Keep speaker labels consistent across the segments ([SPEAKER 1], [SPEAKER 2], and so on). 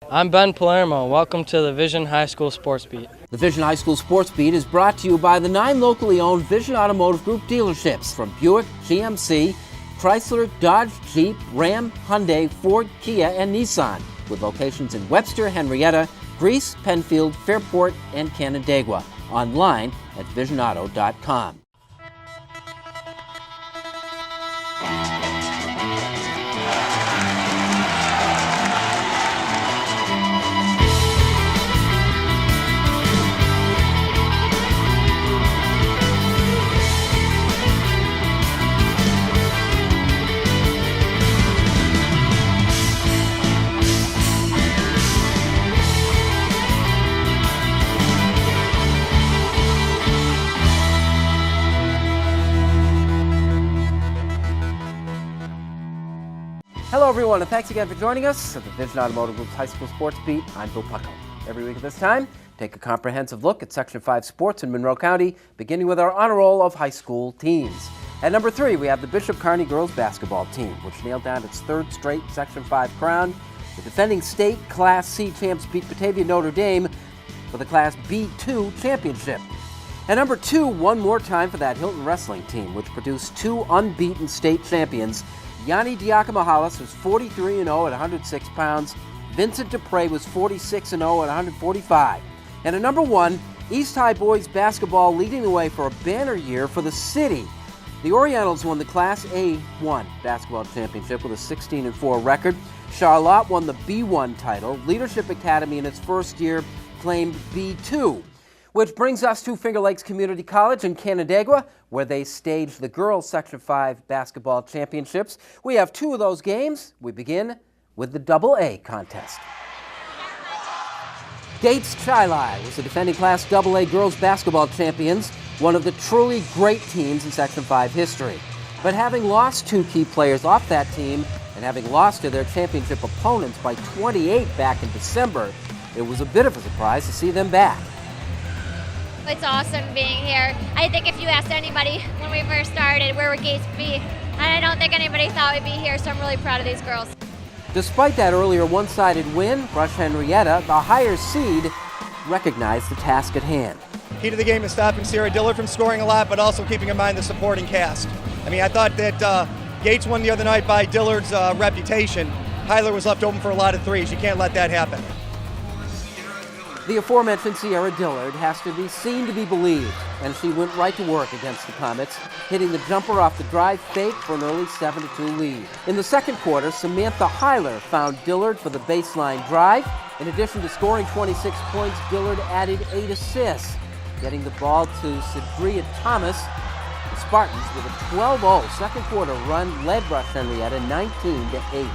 [SPEAKER 1] I'm Ben Palermo. Welcome to the Vision High School Sports Beat.
[SPEAKER 2] The Vision High School Sports Beat is brought to you by the 9 locally owned Vision Automotive Group dealerships from Buick, GMC, Chrysler, Dodge, Jeep, Ram, Hyundai, Ford, Kia, and Nissan, with locations in Webster, Henrietta, Greece, Penfield, Fairport, and Canandaigua. Online at visionauto.com. Hello, everyone, and thanks again for joining us at the Vision Automotive Group's High School Sports Beat. I'm Bill Pucko. Every week at this time, take a comprehensive look at Section 5 sports in Monroe County, beginning with our honor roll of high school teams. At number 3, we have the Bishop Kearney girls basketball team, which nailed down its 3rd straight Section 5 crown. The defending state Class C champs beat Batavia Notre Dame for the Class B2 championship. At number 2, one more time for that Hilton wrestling team, which produced 2 unbeaten state champions. Yanni Diakomahalis was 43-0 at 106 pounds. Vincent Dupre was 46-0 at 145. And at number 1, East High boys basketball leading the way for a banner year for the city. The Orientals won the Class A1 basketball championship with a 16-4 record. Charlotte won the B1 title. Leadership Academy in its first year claimed B2. Which brings us to Finger Lakes Community College in Canandaigua, where they staged the girls' Section 5 basketball championships. We have 2 of those games. We begin with the AA contest. Gates Chili was the defending Class AA girls basketball champions, one of the truly great teams in Section 5 history. But having lost 2 key players off that team and having lost to their championship opponents by 28 back in December, it was a bit of a surprise to see them back.
[SPEAKER 3] It's awesome being here. I think if you asked anybody when we first started, where would Gates be? And I don't think anybody thought we'd be here, so I'm really proud of these girls.
[SPEAKER 2] Despite that earlier one-sided win, Rush Henrietta, the higher seed, recognized the task at hand.
[SPEAKER 4] Key to the game is stopping Sierra Dillard from scoring a lot, but also keeping in mind the supporting cast. I mean, I thought that Gates won the other night by Dillard's reputation. Hyler was left open for a lot of threes. You can't let that happen.
[SPEAKER 2] The aforementioned Sierra Dillard has to be seen to be believed, and she went right to work against the Comets, hitting the jumper off the drive fake for an early 7-2 lead. In the second quarter, Samantha Hyler found Dillard for the baseline drive. In addition to scoring 26 points, Dillard added 8 assists, getting the ball to Cedria Thomas. The Spartans, with a 12-0 second quarter run, led Rush Henrietta 19-8.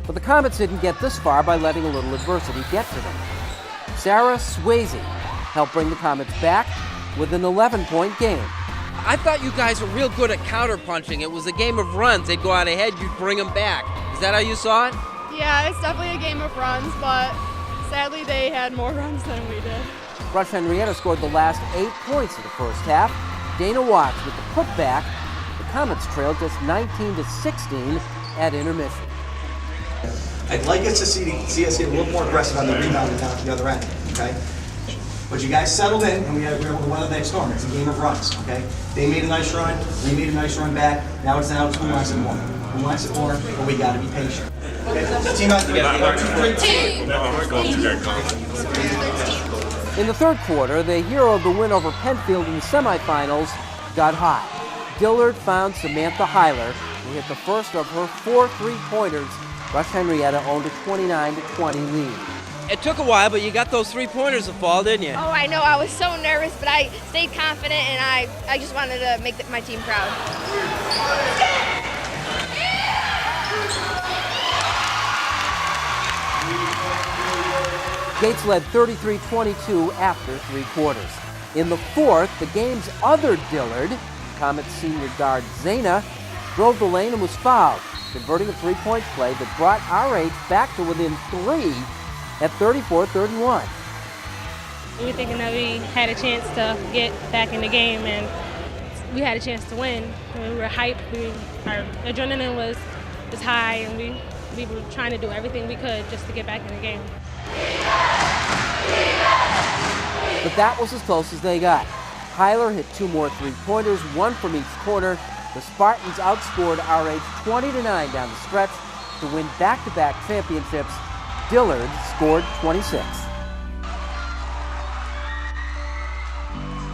[SPEAKER 2] But the Comets didn't get this far by letting a little adversity get to them. Sarah Swayze helped bring the Comets back with an 11-point game.
[SPEAKER 5] I thought you guys were real good at counterpunching. It was a game of runs. They'd go out ahead, you'd bring them back. Is that how you saw it?
[SPEAKER 6] Yeah, it's definitely a game of runs, but sadly they had more runs than we did.
[SPEAKER 2] Rush Henrietta scored the last 8 points of the first half. Dana Watts with the putback. The Comets trailed just 19-16 at intermission.
[SPEAKER 7] I'd like us to see us get a little more aggressive on the rebound and down at the other end, okay? But you guys settled in, and we were able to weather that storm. It's a game of runs, okay? They made a nice run, we made a nice run back. Now it's who wants it more. Who wants it more, but we got to be patient. Okay? Team out together.
[SPEAKER 2] In the third quarter, the hero of the win over Penfield in the semifinals got hot. Dillard found Samantha Hyler, who hit the first of her 4 3-pointers. Rush Henrietta owned a 29-20 lead.
[SPEAKER 5] It took a while, but you got those 3-pointers to fall, didn't you?
[SPEAKER 3] Oh, I know. I was so nervous, but I stayed confident, and I just wanted to make my team proud.
[SPEAKER 2] Gates led 33-22 after 3 quarters. In the fourth, the game's other Dillard, Comets senior guard Zana, drove the lane and was fouled, converting a 3-point play that brought RH back to within 3 at 34-31.
[SPEAKER 8] We were thinking that we had a chance to get back in the game, and we had a chance to win. We were hyped. Our adrenaline was high, and we we were trying to do everything we could just to get back in the game.
[SPEAKER 2] But that was as close as they got. Hyler hit 2 more three-pointers, 1 from each corner. The Spartans outscored RH 20-9 down the stretch to win back-to-back championships. Dillard scored 26.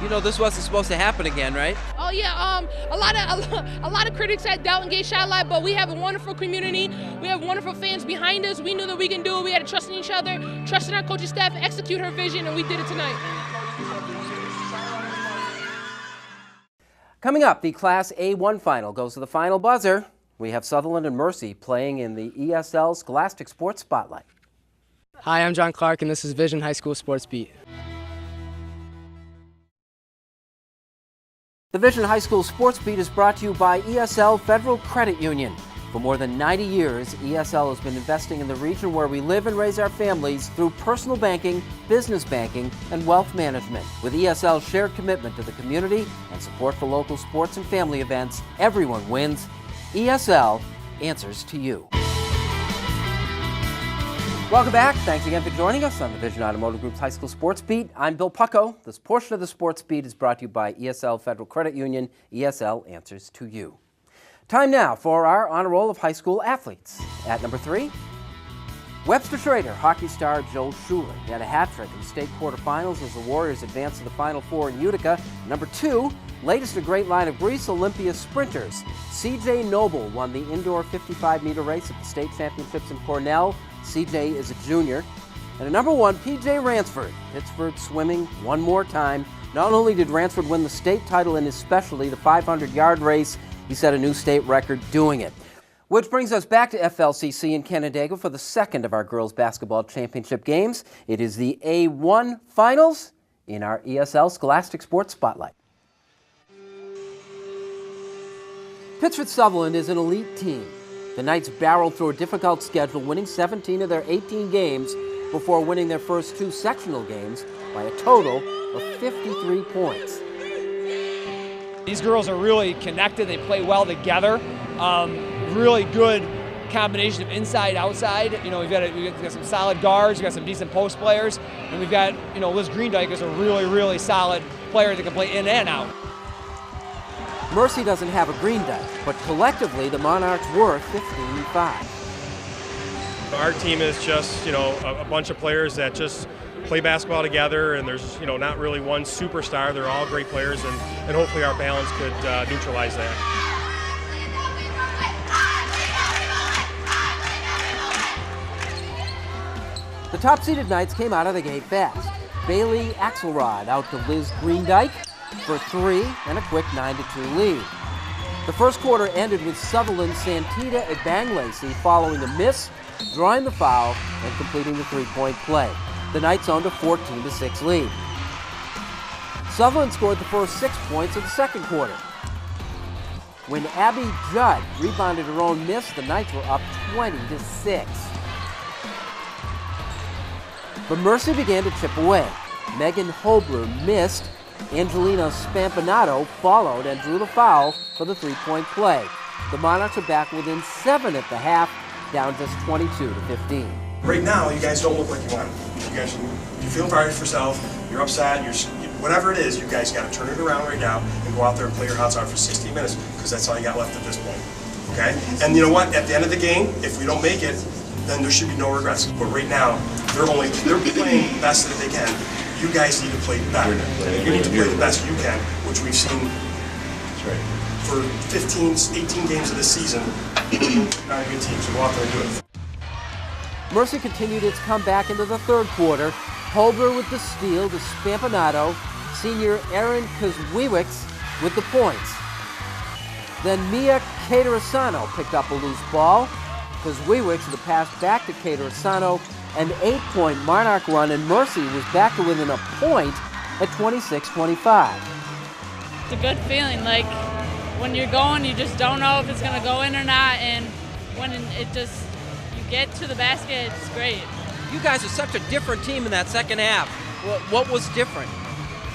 [SPEAKER 5] You know, this wasn't supposed to happen again, right?
[SPEAKER 9] Oh yeah, a lot of critics had Dalton Gate shot a lot, but we have a wonderful community. We have wonderful fans behind us. We knew that we can do it. We had to trust in each other, trust in our coaching staff, execute her vision, and we did it tonight.
[SPEAKER 2] Coming up, the Class A1 final goes to the final buzzer. We have Sutherland and Mercy playing in the ESL Scholastic Sports Spotlight.
[SPEAKER 10] Hi, I'm John Clark, and this is Vision High School Sports Beat.
[SPEAKER 2] The Vision High School Sports Beat is brought to you by ESL Federal Credit Union. For more than 90 years, ESL has been investing in the region where we live and raise our families through personal banking, business banking, and wealth management. With ESL's shared commitment to the community and support for local sports and family events, everyone wins. ESL answers to you. Welcome back. Thanks again for joining us on the Vision Automotive Group's High School Sports Beat. I'm Bill Pucko. This portion of the Sports Beat is brought to you by ESL Federal Credit Union. ESL answers to you. Time now for our honor roll of high school athletes. At number 3, Webster Schrader, hockey star Joel Schuler. He had a hat trick in the state quarterfinals as the Warriors advanced to the Final Four in Utica. Number 2, latest a great line of Greece Olympia sprinters. CJ Noble won the indoor 55-meter race at the state championships in Cornell. CJ is a junior. And at number 1, PJ Ransford, Pittsburgh swimming one more time. Not only did Ransford win the state title in his specialty, the 500-yard race, he set a new state record doing it. Which brings us back to FLCC in Canandaigua for the second of our girls basketball championship games. It is the A1 finals in our ESL Scholastic Sports Spotlight. Pittsford Sutherland is an elite team. The Knights barreled through a difficult schedule, winning 17 of their 18 games before winning their first 2 sectional games by a total of 53 points.
[SPEAKER 11] These girls are really connected. They play well together. Really good combination of inside, outside. You know, we've got some solid guards. We've got some decent post players, and we've got, you know, Liz Greendyke is a really solid player that can play in and out.
[SPEAKER 2] Mercy doesn't have a Greendyke, but collectively the Monarchs were 15-5.
[SPEAKER 12] Our team is just, you know, a bunch of players that just play basketball together, and there's, you know, not really one superstar. They're all great players, and hopefully our balance could neutralize that.
[SPEAKER 2] The top-seeded Knights came out of the gate fast. Bailey Axelrod out to Liz Greendyke for 3 and a quick 9-2 lead. The first quarter ended with Sutherland's Santita Ebanglacey following a miss, drawing the foul, and completing the three-point play. The Knights owned a 14-6 lead. Sutherland scored the first 6 points of the second quarter. When Abby Judd rebounded her own miss, the Knights were up 20-6. But Mercy began to chip away. Megan Hobler missed. Angelina Spampanato followed and drew the foul for the three-point play. The Monarchs are back within 7 at the half, down just 22-15.
[SPEAKER 13] Right now, you guys don't look like you want it. You feel sorry for yourself, you're upset, whatever it is, you guys got to turn it around right now and go out there and play your hearts out for 60 minutes, because that's all you got left at this point. Okay? And you know what? At the end of the game, if we don't make it, then there should be no regrets. But right now, they're playing the best that they can. You guys need to play better. You need to play the best you can, which we've seen for 15, 18 games of this season. Not a good team, so go out there and do it.
[SPEAKER 2] Mercy continued its comeback into the third quarter. Holber with the steal to Spampanato. Senior Erin Kazwiewicz with the points. Then Mia Caterasano picked up a loose ball. Kazwiewicz the pass back to Caterasano. An 8-point Monarch run, and Mercy was back to within a point at 26-25.
[SPEAKER 6] It's a good feeling. Like, when you're going, you just don't know if it's going to go in or not, and when you get to the basket, it's great.
[SPEAKER 5] You guys are such a different team in that second half. What was different?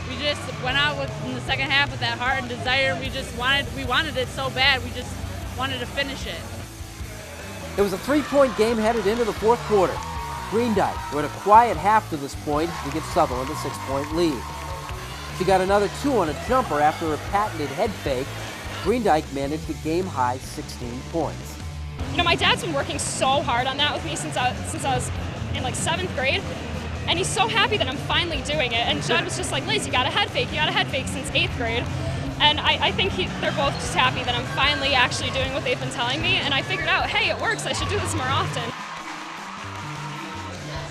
[SPEAKER 6] We just went out in the second half with that heart and desire. We wanted it so bad. We just wanted to finish it.
[SPEAKER 2] It was a 3-point game headed into the fourth quarter. Green Dyke, who had a quiet half to this point, to give Sutherland a 6-point lead. She got another 2 on a jumper after a patented head fake. Green Dyke managed a game-high 16 points.
[SPEAKER 14] You know, my dad's been working so hard on that with me since I was in like 7th grade, and he's so happy that I'm finally doing it. And Judd was just like, Liz, you got a head fake since 8th grade. And I think they're both just happy that I'm finally actually doing what they've been telling me, and I figured out, hey, it works, I should do this more often.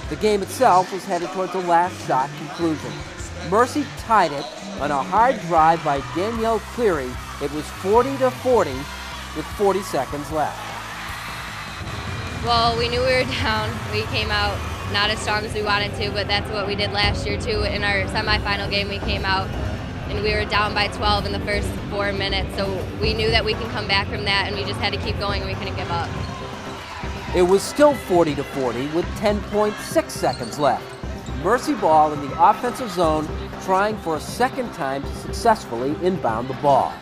[SPEAKER 2] The game itself was headed towards a last shot conclusion. Mercy tied it on a hard drive by Danielle Cleary. It was 40-40 with 40 seconds left.
[SPEAKER 3] Well, we knew we were down. We came out not as strong as we wanted to, but that's what we did last year too. In our semifinal game, we came out and we were down by 12 in the first 4 minutes. So we knew that we can come back from that, and we just had to keep going and we couldn't give up.
[SPEAKER 2] It was still 40-40 with 10.6 seconds left. Mercy ball in the offensive zone, trying for a second time to successfully inbound the ball.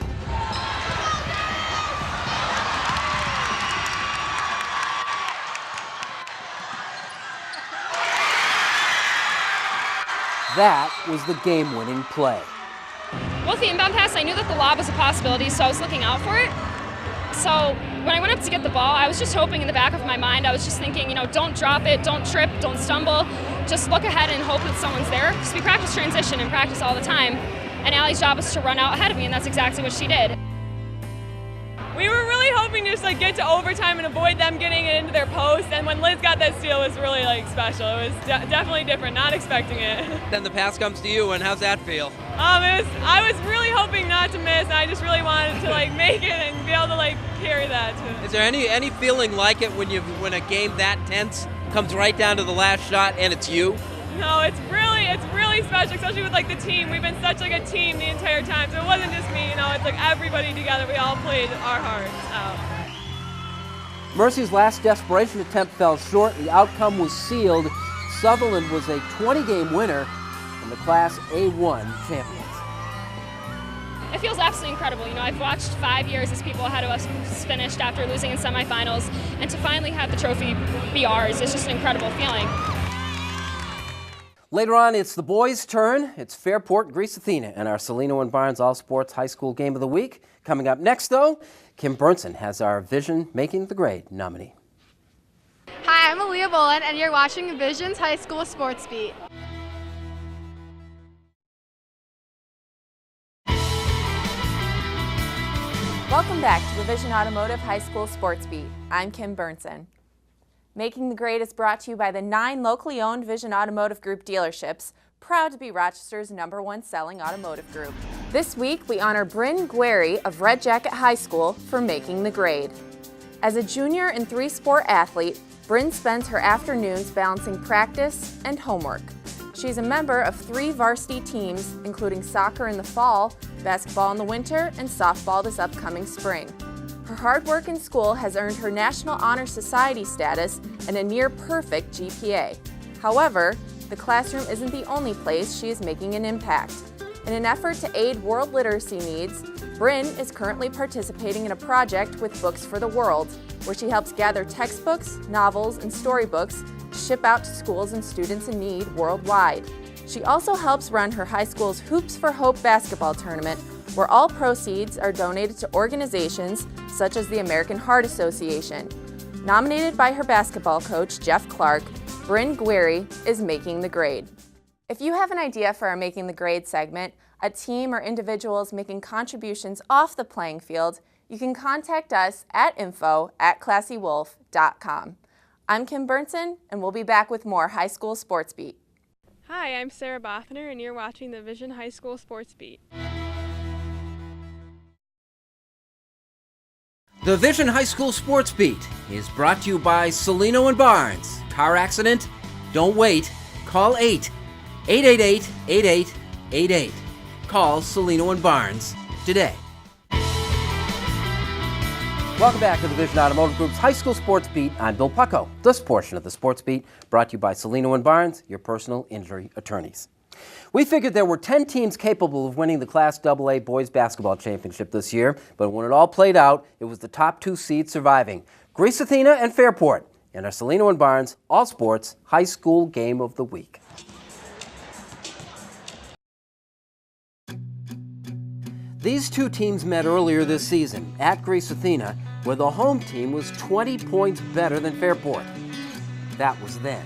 [SPEAKER 2] That was the game-winning play.
[SPEAKER 14] With the inbound pass, I knew that the lob was a possibility, so I was looking out for it. So when I went up to get the ball, I was just hoping in the back of my mind, I was just thinking, you know, don't drop it, don't trip, don't stumble. Just look ahead and hope that someone's there. Because we practice transition and practice all the time. And Allie's job was to run out ahead of me, and that's exactly what she did.
[SPEAKER 6] We were really hoping to just get to overtime and avoid them getting it into their post. And when Liz got that steal, it was really special. It was definitely different, not expecting it.
[SPEAKER 5] Then the pass comes to you, and how's that feel?
[SPEAKER 6] I was really hoping not to miss. I just really wanted to make it and be able to carry that.
[SPEAKER 5] Is there any feeling like it when a game that tense comes right down to the last shot and it's you?
[SPEAKER 6] No, it's really special, especially with the team. We've been such a team the entire time, so it wasn't just me. It's everybody together. We all played our hearts out.
[SPEAKER 2] Mercy's last desperation attempt fell short. The outcome was sealed. Sutherland was a 20-game winner and the Class A1 champions.
[SPEAKER 14] It feels absolutely incredible. I've watched 5 years as people ahead of us finished after losing in semifinals, and to finally have the trophy be ours is just an incredible feeling.
[SPEAKER 2] Later on, it's the boys' turn. It's Fairport, Greece Athena, and our Cellino and Barnes All-Sports High School Game of the Week. Coming up next, though, Kim Bernsen has our Vision Making the Grade nominee.
[SPEAKER 15] Hi, I'm Aaliyah Bolin, and you're watching Vision's High School Sports Beat.
[SPEAKER 16] Welcome back to the Vision Automotive High School Sports Beat. I'm Kim Bernsen. Making the Grade is brought to you by the 9 locally owned Vision Automotive Group dealerships, proud to be Rochester's #1 selling automotive group. This week, we honor Bryn Guerry of Red Jacket High School for making the grade. As a junior and 3-sport athlete, Bryn spends her afternoons balancing practice and homework. She's a member of 3 varsity teams, including soccer in the fall, basketball in the winter, and softball this upcoming spring. Her hard work in school has earned her National Honor Society status and a near-perfect GPA. However, the classroom isn't the only place she is making an impact. In an effort to aid world literacy needs, Bryn is currently participating in a project with Books for the World, where she helps gather textbooks, novels, and storybooks to ship out to schools and students in need worldwide. She also helps run her high school's Hoops for Hope basketball tournament, where all proceeds are donated to organizations such as the American Heart Association. Nominated by her basketball coach, Jeff Clark, Bryn Guerry is making the grade. If you have an idea for our Making the Grade segment, a team or individuals making contributions off the playing field, you can contact us at info@classywolf.com. I'm Kim Bernsen, and we'll be back with more High School Sports Beat.
[SPEAKER 6] Hi, I'm Sarah Bothner, and you're watching the Vision High School Sports Beat.
[SPEAKER 2] The Vision High School Sports Beat is brought to you by Cellino and Barnes. Car accident? Don't wait. Call 888-8888. Call Cellino and Barnes today. Welcome back to the Vision Automotive Group's High School Sports Beat. I'm Bill Pucko. This portion of the Sports Beat brought to you by Cellino and Barnes, your personal injury attorneys. We figured there were 10 teams capable of winning the Class AA Boys Basketball Championship this year, but when it all played out, it was the top 2 seeds surviving. Greece Athena and Fairport in our Cellino and Barnes All Sports High School Game of the Week. These two teams met earlier this season at Greece Athena, where the home team was 20 points better than Fairport. That was then.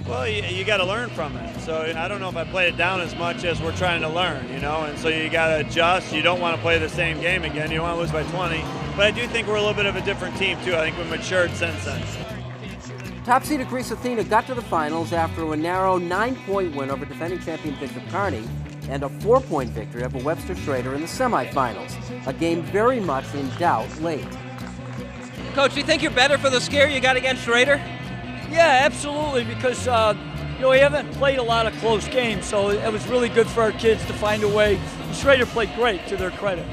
[SPEAKER 17] Well, you got to learn from it. So I don't know if I played it down as much as we're trying to learn, and so you got to adjust. You don't want to play the same game again. You want to lose by 20. But I do think we're a little bit of a different team, too. I think we've matured since then.
[SPEAKER 2] Top seeded Greece Athena got to the finals after a narrow 9-point win over defending champion Bishop Kearney and a 4-point victory over Webster Schrader in the semifinals, a game very much in doubt late.
[SPEAKER 5] Coach, do you think you're better for the scare you got against Schrader?
[SPEAKER 18] Yeah, absolutely, because we haven't played a lot of close games, so it was really good for our kids to find a way. Schrader played great, to their credit.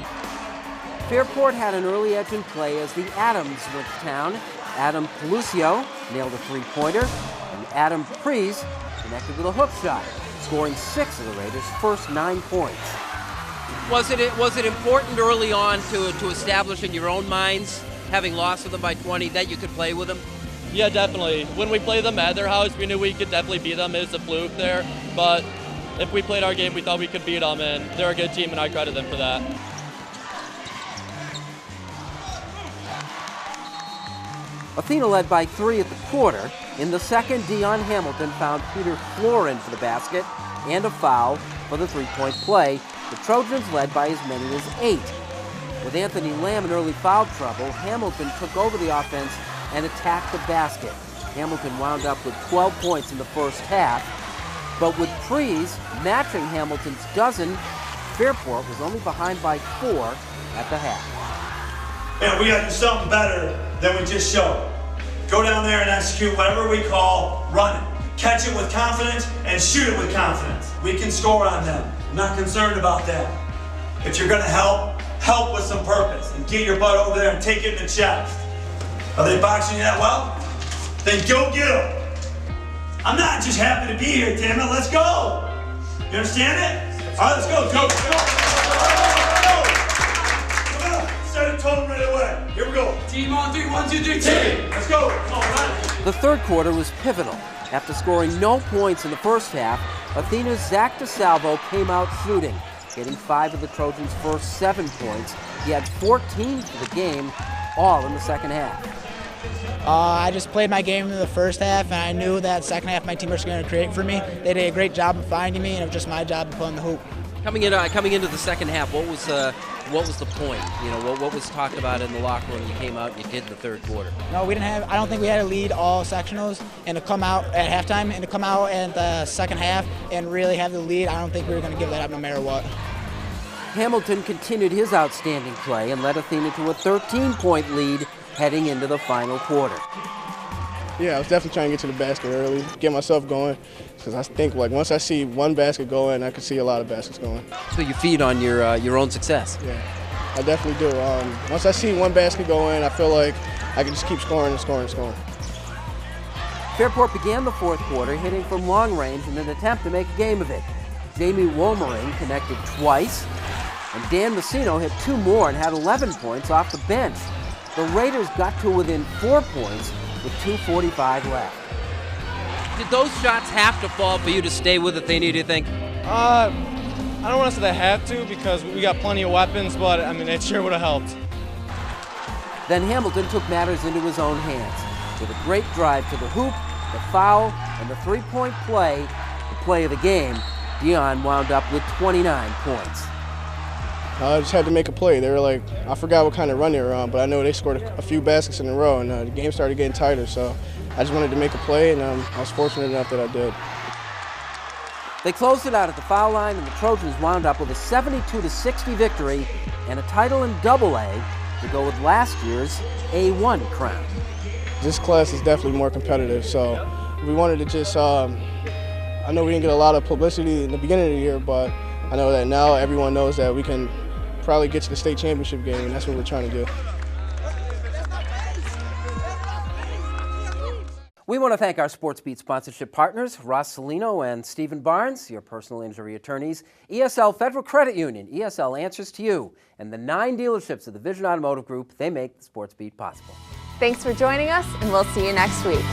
[SPEAKER 2] Fairport had an early edge in play as the Adams went to town. Adam Pelucio nailed a three-pointer, and Adam Prees connected with a hook shot, scoring 6 of the Raiders' first 9 points.
[SPEAKER 5] Was it important early on to establish in your own minds, having lost to them by 20, that you could play with them?
[SPEAKER 19] Yeah, definitely. When we played them at their house, we knew we could definitely beat them. It's a fluke there, but if we played our game, we thought we could beat them, and they're a good team, and I credit them for that.
[SPEAKER 2] Athena led by 3 at the quarter. In the second, Dion Hamilton found Peter Florin for the basket and a foul for the three-point play. The Trojans led by as many as 8. With Anthony Lamb in early foul trouble, Hamilton took over the offense and attacked the basket. Hamilton wound up with 12 points in the first half. But with Prees matching Hamilton's dozen, Fairport was only behind by 4 at the half.
[SPEAKER 20] Man, we got to do something better than we just showed. Go down there and execute whatever we call run it. Catch it with confidence and shoot it with confidence. We can score on them. I'm not concerned about that. If you're going to help with some purpose and get your butt over there and take it in the chest. Are they boxing you that well? Then go get them. I'm not just happy to be here, damn it. Let's go. You understand it? All right, let's go. Go. Come on. Set a tone right away. Here we go. Team on 3. 1, 2, 3. Team. Let's go. Come on, run.
[SPEAKER 2] The third quarter was pivotal. After scoring no points in the first half, Athena's Zach DeSalvo came out shooting, getting 5 of the Trojans' first 7 points. He had 14 for the game, all in the second half.
[SPEAKER 21] I just played my game in the first half, and I knew that second half my team was going to create for me. They did a great job of finding me, and it was just my job to put in the hoop.
[SPEAKER 5] Coming into the second half, what was the point? What was talked about in the locker room? You came out and you did in the third quarter.
[SPEAKER 21] No, we didn't have. I don't think we had to lead all sectionals and to come out at halftime and to come out in the second half and really have the lead. I don't think we were going to give that up no matter what.
[SPEAKER 2] Hamilton continued his outstanding play and led Athena to a 13-point lead heading into the final quarter.
[SPEAKER 22] Yeah, I was definitely trying to get to the basket early, get myself going, because I think once I see one basket go in, I can see a lot of baskets going.
[SPEAKER 5] So you feed on your own success.
[SPEAKER 22] Yeah, I definitely do. Once I see one basket go in, I feel like I can just keep scoring and scoring and scoring.
[SPEAKER 2] Fairport began the fourth quarter hitting from long range in an attempt to make a game of it. Jamie Wolmering connected twice, and Dan Messino hit 2 more and had 11 points off the bench. The Raiders got to within 4 points with 2:45 left.
[SPEAKER 5] Did those shots have to fall for you to stay with Athena, do you think?
[SPEAKER 1] I don't want to say they have to because we got plenty of weapons, but I mean, it sure would have helped.
[SPEAKER 2] Then Hamilton took matters into his own hands. With a great drive to the hoop, the foul, and the 3-point play, the play of the game, Dion wound up with 29 points.
[SPEAKER 22] I just had to make a play. They were like, I forgot what kind of run they were on, but I know they scored a few baskets in a row, and the game started getting tighter, so I just wanted to make a play, and I was fortunate enough that I did.
[SPEAKER 2] They closed it out at the foul line, and the Trojans wound up with a 72-60 victory and a title in Double-A to go with last year's A1 crown.
[SPEAKER 22] This class is definitely more competitive, so we wanted to just, I know we didn't get a lot of publicity in the beginning of the year, but I know that now everyone knows that we can probably get to the state championship game, and that's what we're trying to do.
[SPEAKER 2] We want to thank our Sports Beat sponsorship partners, Ross Cellino and Stephen Barnes, your personal injury attorneys, ESL Federal Credit Union, ESL answers to you, and the 9 dealerships of the Vision Automotive Group. They make the Sports Beat possible.
[SPEAKER 16] Thanks for joining us, and we'll see you next week.